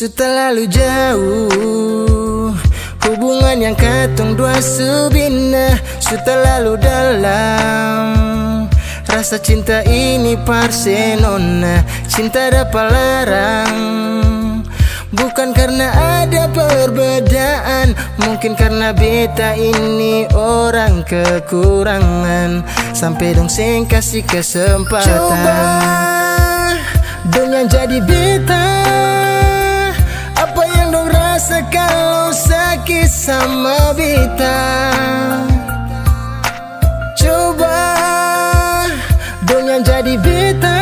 Terlalu jauh hubungan yang katong dua subina, terlalu dalam. Rasa cinta ini Barcelona, cinta dapat larang. Bukan karena ada perbedaan, mungkin karena beta ini orang kekurangan. Sampai dong seng kasih kesempatan. Coba dong yang jadi beta, apa yang dong rasa kalau sakit sama beta. Coba dong yang jadi beta,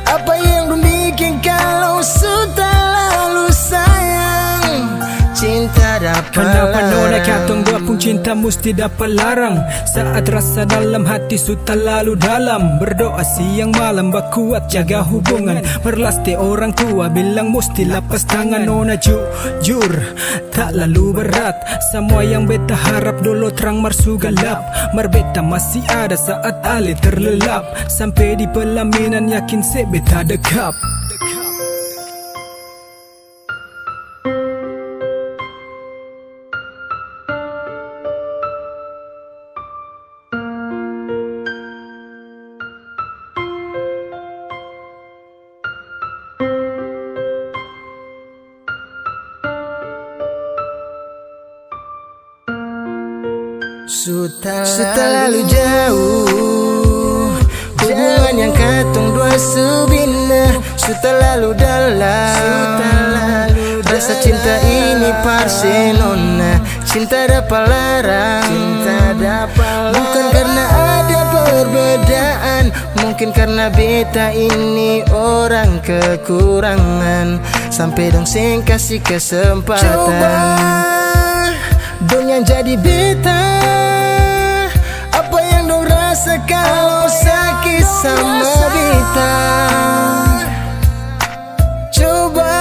apa yang dong bikin kalau sudah lalu sayang. Cinta dapat Kenapa nona katong dua pun cinta mesti dapat larang? Saat rasa dalam hati sudah lalu dalam. Berdoa siang malam berkuat jaga hubungan. Merlasti orang tua bilang mesti lepas tangan. Nona jujur tak lalu berat. Semua yang beta harap dulu terang marsu gelap. Beta masih ada saat ale terlelap. Sampai di pelaminan yakin se beta dekap. Terlalu jauh hubungan yang katong dua subina, terlalu dalam. Rasa cinta ini Barcelona, cinta dapat larang. Bukan karena ada perbedaan, mungkin karena beta ini orang kekurangan. Sampai dong seng kasih kesempatan. Coba dong yang jadi beta, apa yang dong rasa kalau sakit sama beta. Coba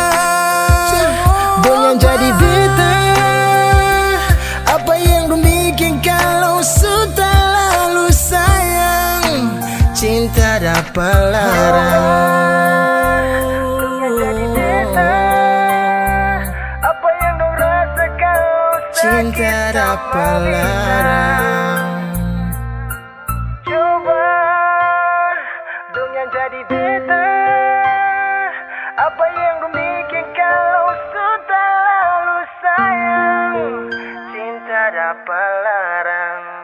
dong yang jadi beta, apa yang dong bikin kalau sudah lalu sayang. Cinta dapat larang. Cinta dapat larang. Coba dong yang jadi beta, apa yang dong bikin kalau sudah lalu sayang. Cinta dapat larang.